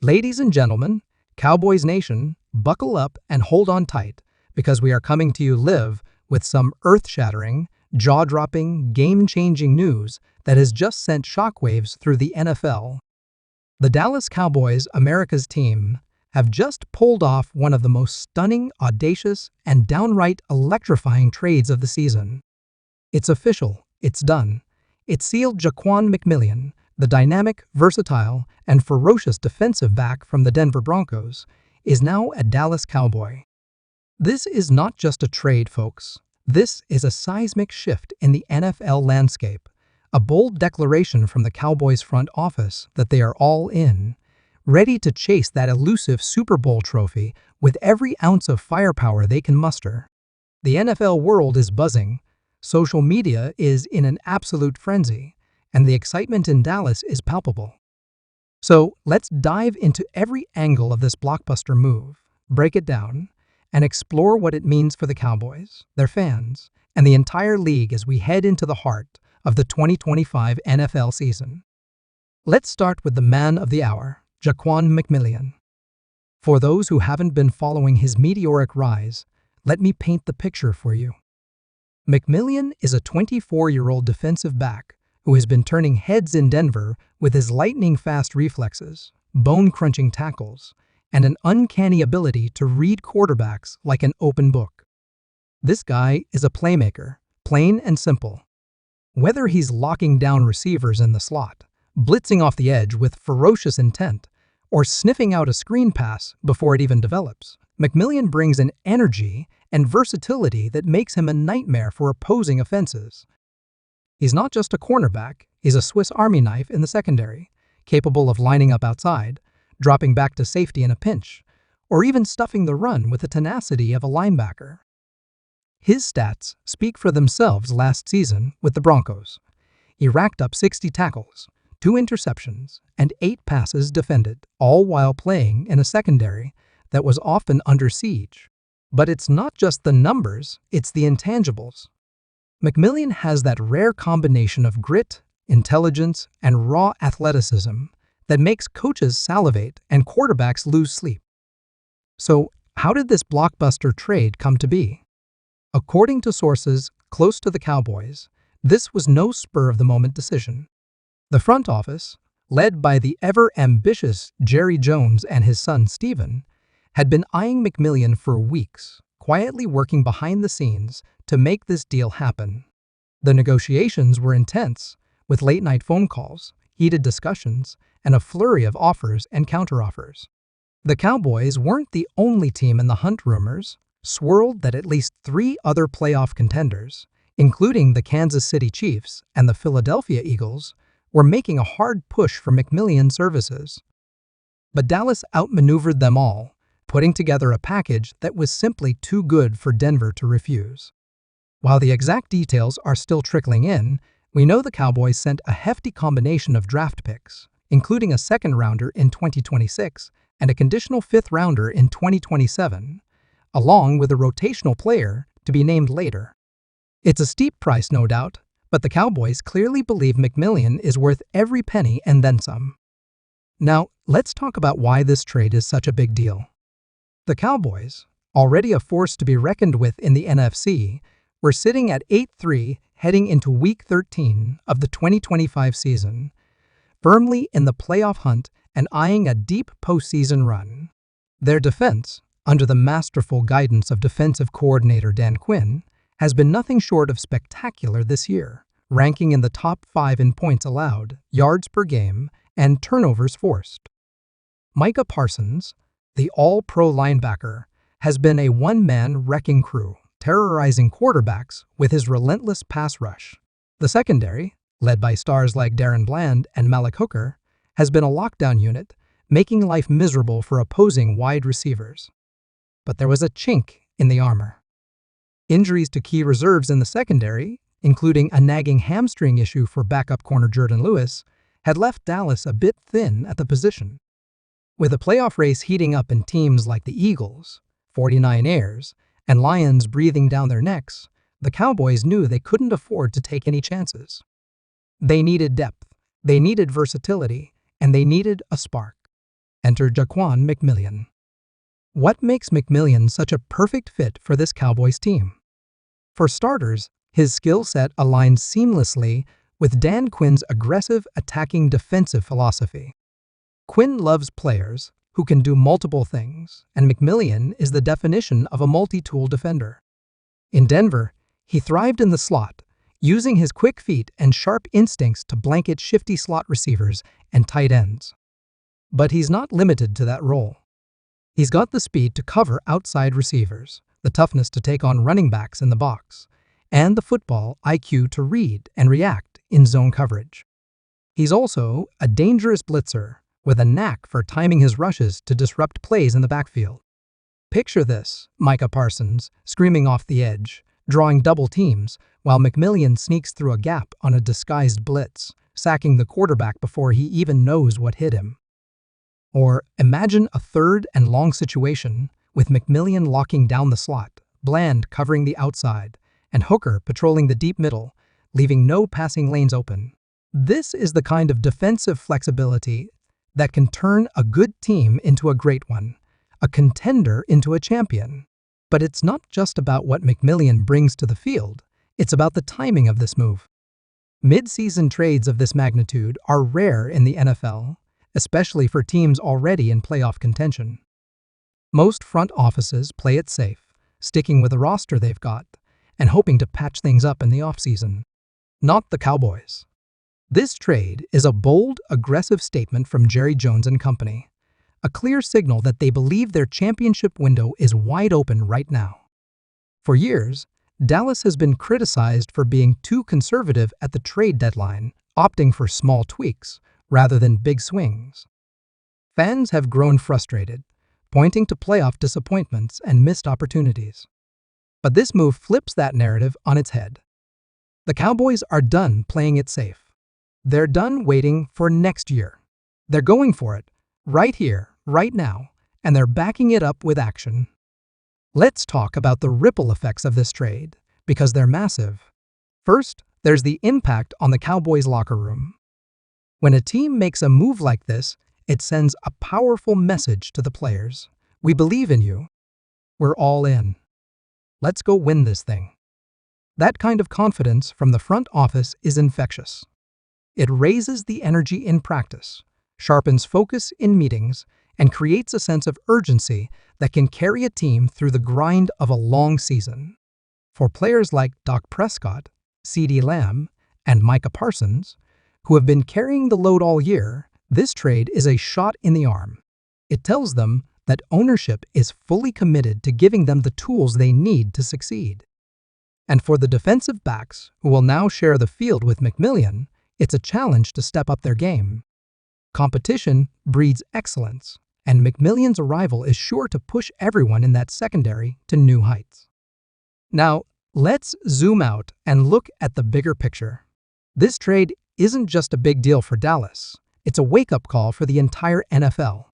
Ladies and gentlemen, Cowboys Nation, buckle up and hold on tight because we are coming to you live with some earth-shattering, jaw-dropping, game-changing news that has just sent shockwaves through the NFL. The Dallas Cowboys, America's team, have just pulled off one of the most stunning, audacious, and downright electrifying trades of the season. It's official. It's done. It sealed Ja'Quan McMillian, the dynamic, versatile, and ferocious defensive back from the Denver Broncos, is now a Dallas Cowboy. This is not just a trade, folks. This is a seismic shift in the NFL landscape, a bold declaration from the Cowboys front office that they are all in, ready to chase that elusive Super Bowl trophy with every ounce of firepower they can muster. The NFL world is buzzing, social media is in an absolute frenzy, and the excitement in Dallas is palpable. So let's dive into every angle of this blockbuster move, break it down, and explore what it means for the Cowboys, their fans, and the entire league as we head into the heart of the 2025 NFL season. Let's start with the man of the hour, Ja'Quan McMillian. For those who haven't been following his meteoric rise, let me paint the picture for you. McMillian is a 24-year-old defensive back who has been turning heads in Denver with his lightning-fast reflexes, bone-crunching tackles, and an uncanny ability to read quarterbacks like an open book. This guy is a playmaker, plain and simple. Whether he's locking down receivers in the slot, blitzing off the edge with ferocious intent, or sniffing out a screen pass before it even develops, McMillian brings an energy and versatility that makes him a nightmare for opposing offenses. He's not just a cornerback, he's a Swiss Army knife in the secondary, capable of lining up outside, dropping back to safety in a pinch, or even stuffing the run with the tenacity of a linebacker. His stats speak for themselves last season with the Broncos. He racked up 60 tackles, 2 interceptions, and 8 passes defended, all while playing in a secondary that was often under siege. But it's not just the numbers, it's the intangibles. McMillian has that rare combination of grit, intelligence, and raw athleticism that makes coaches salivate and quarterbacks lose sleep. So, how did this blockbuster trade come to be? According to sources close to the Cowboys, this was no spur-of-the-moment decision. The front office, led by the ever-ambitious Jerry Jones and his son Steven, had been eyeing McMillian for weeks, quietly working behind the scenes to make this deal happen. The negotiations were intense, with late-night phone calls, heated discussions, and a flurry of offers and counteroffers. The Cowboys weren't the only team in the hunt. Rumors swirled that at least 3 other playoff contenders, including the Kansas City Chiefs and the Philadelphia Eagles, were making a hard push for McMillian's services. But Dallas outmaneuvered them all, putting together a package that was simply too good for Denver to refuse. While the exact details are still trickling in, we know the Cowboys sent a hefty combination of draft picks, including a second-rounder in 2026 and a conditional 5th-rounder in 2027, along with a rotational player to be named later. It's a steep price, no doubt, but the Cowboys clearly believe McMillian is worth every penny and then some. Now, let's talk about why this trade is such a big deal. The Cowboys, already a force to be reckoned with in the NFC, were sitting at 8-3 heading into Week 13 of the 2025 season, firmly in the playoff hunt and eyeing a deep postseason run. Their defense, under the masterful guidance of defensive coordinator Dan Quinn, has been nothing short of spectacular this year, ranking in the top 5 in points allowed, yards per game, and turnovers forced. Micah Parsons, the all-pro linebacker, has been a one-man wrecking crew, terrorizing quarterbacks with his relentless pass rush. The secondary, led by stars like Darren Bland and Malik Hooker, has been a lockdown unit, making life miserable for opposing wide receivers. But there was a chink in the armor. Injuries to key reserves in the secondary, including a nagging hamstring issue for backup corner Jordan Lewis, had left Dallas a bit thin at the position. With the playoff race heating up and teams like the Eagles, 49ers, and Lions breathing down their necks, the Cowboys knew they couldn't afford to take any chances. They needed depth, they needed versatility, and they needed a spark. Enter Ja'Quan McMillian. What makes McMillian such a perfect fit for this Cowboys team? For starters, his skill set aligns seamlessly with Dan Quinn's aggressive, attacking defensive philosophy. Quinn loves players who can do multiple things, and McMillian is the definition of a multi-tool defender. In Denver, he thrived in the slot, using his quick feet and sharp instincts to blanket shifty slot receivers and tight ends. But he's not limited to that role. He's got the speed to cover outside receivers, the toughness to take on running backs in the box, and the football IQ to read and react in zone coverage. He's also a dangerous blitzer with a knack for timing his rushes to disrupt plays in the backfield. Picture this: Micah Parsons screaming off the edge, drawing double teams, while McMillian sneaks through a gap on a disguised blitz, sacking the quarterback before he even knows what hit him. Or imagine a third and long situation with McMillian locking down the slot, Bland covering the outside, and Hooker patrolling the deep middle, leaving no passing lanes open. This is the kind of defensive flexibility that can turn a good team into a great one, a contender into a champion. But it's not just about what McMillian brings to the field, it's about the timing of this move. Mid-season trades of this magnitude are rare in the NFL, especially for teams already in playoff contention. Most front offices play it safe, sticking with the roster they've got, and hoping to patch things up in the offseason. Not the Cowboys. This trade is a bold, aggressive statement from Jerry Jones and company, a clear signal that they believe their championship window is wide open right now. For years, Dallas has been criticized for being too conservative at the trade deadline, opting for small tweaks rather than big swings. Fans have grown frustrated, pointing to playoff disappointments and missed opportunities. But this move flips that narrative on its head. The Cowboys are done playing it safe. They're done waiting for next year. They're going for it, right here, right now, and they're backing it up with action. Let's talk about the ripple effects of this trade, because they're massive. First, there's the impact on the Cowboys locker room. When a team makes a move like this, it sends a powerful message to the players. We believe in you. We're all in. Let's go win this thing. That kind of confidence from the front office is infectious. It raises the energy in practice, sharpens focus in meetings, and creates a sense of urgency that can carry a team through the grind of a long season. For players like Dak Prescott, CeeDee Lamb, and Micah Parsons, who have been carrying the load all year, this trade is a shot in the arm. It tells them that ownership is fully committed to giving them the tools they need to succeed. And for the defensive backs, who will now share the field with McMillian, it's a challenge to step up their game. Competition breeds excellence, and McMillian's arrival is sure to push everyone in that secondary to new heights. Now, let's zoom out and look at the bigger picture. This trade isn't just a big deal for Dallas, it's a wake-up call for the entire NFL.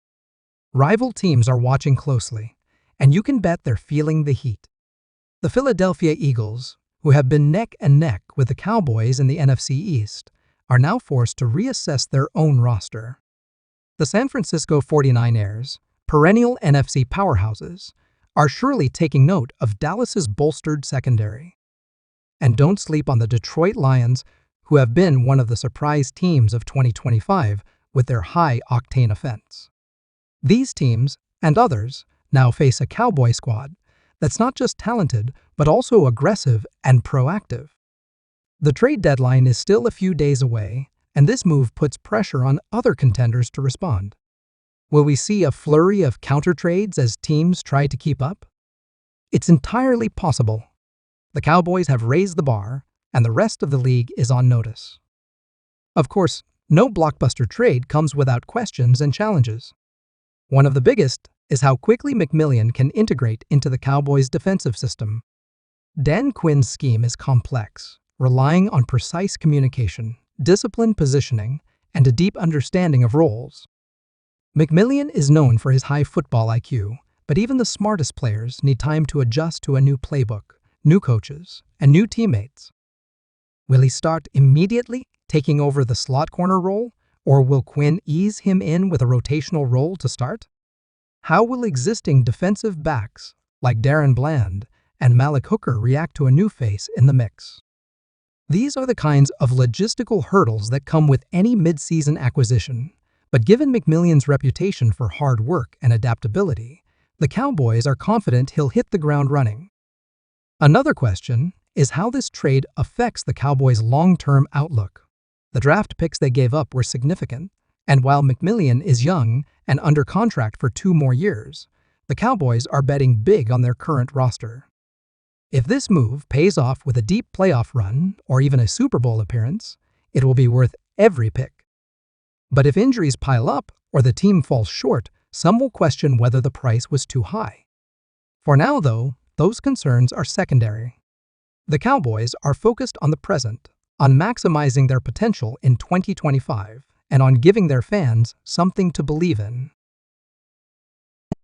Rival teams are watching closely, and you can bet they're feeling the heat. The Philadelphia Eagles, who have been neck and neck with the Cowboys in the NFC East, are now forced to reassess their own roster. The San Francisco 49ers, perennial NFC powerhouses, are surely taking note of Dallas's bolstered secondary. And don't sleep on the Detroit Lions, who have been one of the surprise teams of 2025 with their high-octane offense. These teams, and others, now face a Cowboy squad that's not just talented, but also aggressive and proactive. The trade deadline is still a few days away, and this move puts pressure on other contenders to respond. Will we see a flurry of counter-trades as teams try to keep up? It's entirely possible. The Cowboys have raised the bar, and the rest of the league is on notice. Of course, no blockbuster trade comes without questions and challenges. One of the biggest is how quickly McMillian can integrate into the Cowboys' defensive system. Dan Quinn's scheme is complex, relying on precise communication, disciplined positioning, and a deep understanding of roles. McMillian is known for his high football IQ, but even the smartest players need time to adjust to a new playbook, new coaches, and new teammates. Will he start immediately, taking over the slot corner role, Or will Quinn ease him in with a rotational role to start? How will existing defensive backs like Darren Bland and Malik Hooker react to a new face in the mix? These are the kinds of logistical hurdles that come with any mid-season acquisition, but given McMillian's reputation for hard work and adaptability, the Cowboys are confident he'll hit the ground running. Another question is how this trade affects the Cowboys' long-term outlook. The draft picks they gave up were significant, and while McMillian is young and under contract for 2 more years, the Cowboys are betting big on their current roster. If this move pays off with a deep playoff run or even a Super Bowl appearance, it will be worth every pick. But if injuries pile up or the team falls short, some will question whether the price was too high. For now, though, those concerns are secondary. The Cowboys are focused on the present, on maximizing their potential in 2025, and on giving their fans something to believe in.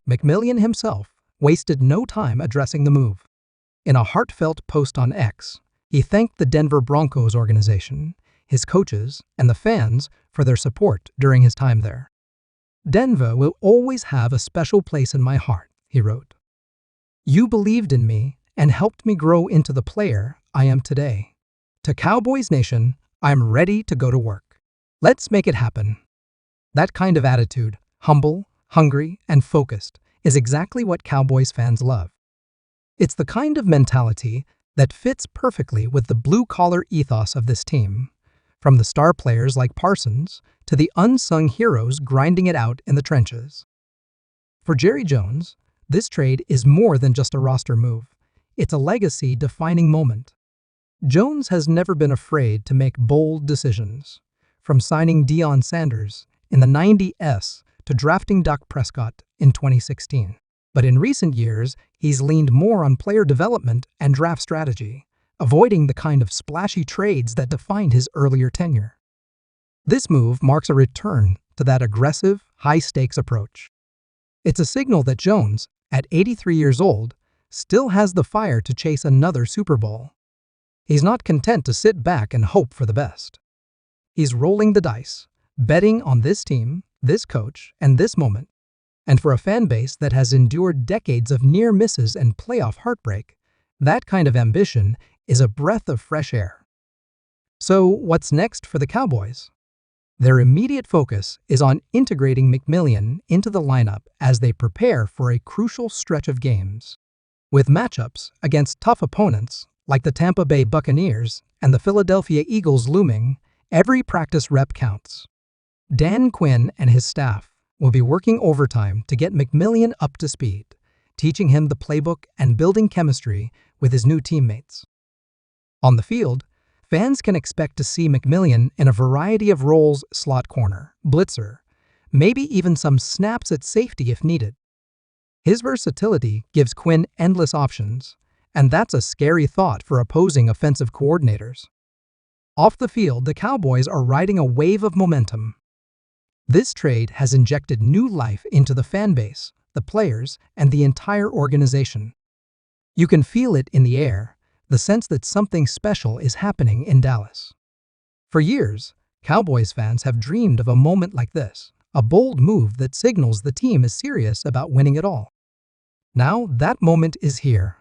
McMillian himself wasted no time addressing the move. In a heartfelt post on X, he thanked the Denver Broncos organization, his coaches, and the fans for their support during his time there. "Denver will always have a special place in my heart," he wrote. "You believed in me and helped me grow into the player I am today. To Cowboys Nation, I'm ready to go to work. Let's make it happen." That kind of attitude, humble, hungry, and focused, is exactly what Cowboys fans love. It's the kind of mentality that fits perfectly with the blue-collar ethos of this team, from the star players like Parsons to the unsung heroes grinding it out in the trenches. For Jerry Jones, this trade is more than just a roster move. It's a legacy-defining moment. Jones has never been afraid to make bold decisions, from signing Deion Sanders in the '90s to drafting Dak Prescott in 2016. But in recent years, he's leaned more on player development and draft strategy, avoiding the kind of splashy trades that defined his earlier tenure. This move marks a return to that aggressive, high-stakes approach. It's a signal that Jones, at 83 years old, still has the fire to chase another Super Bowl. He's not content to sit back and hope for the best. He's rolling the dice, betting on this team, this coach, and this moment. And for a fan base that has endured decades of near misses and playoff heartbreak, that kind of ambition is a breath of fresh air. So what's next for the Cowboys? Their immediate focus is on integrating McMillian into the lineup as they prepare for a crucial stretch of games. With matchups against tough opponents like the Tampa Bay Buccaneers and the Philadelphia Eagles looming, every practice rep counts. Dan Quinn and his staff will be working overtime to get McMillian up to speed, teaching him the playbook and building chemistry with his new teammates. On the field, fans can expect to see McMillian in a variety of roles: slot corner, blitzer, maybe even some snaps at safety if needed. His versatility gives Quinn endless options, and that's a scary thought for opposing offensive coordinators. Off the field, the Cowboys are riding a wave of momentum. This trade has injected new life into the fan base, the players, and the entire organization. You can feel it in the air, the sense that something special is happening in Dallas. For years, Cowboys fans have dreamed of a moment like this, a bold move that signals the team is serious about winning it all. Now that moment is here.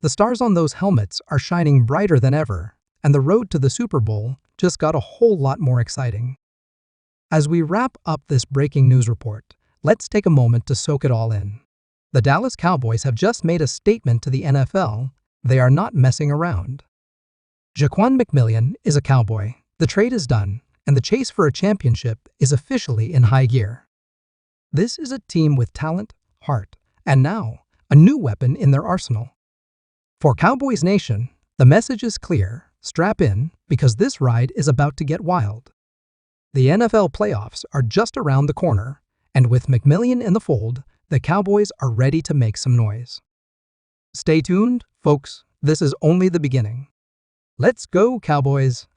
The stars on those helmets are shining brighter than ever, and the road to the Super Bowl just got a whole lot more exciting. As we wrap up this breaking news report, let's take a moment to soak it all in. The Dallas Cowboys have just made a statement to the NFL. They are not messing around. Ja'Quan McMillian is a Cowboy. The trade is done, and the chase for a championship is officially in high gear. This is a team with talent, heart, and now a new weapon in their arsenal. For Cowboys Nation, the message is clear. Strap in, because this ride is about to get wild. The NFL playoffs are just around the corner, and with McMillian in the fold, the Cowboys are ready to make some noise. Stay tuned, folks. This is only the beginning. Let's go, Cowboys!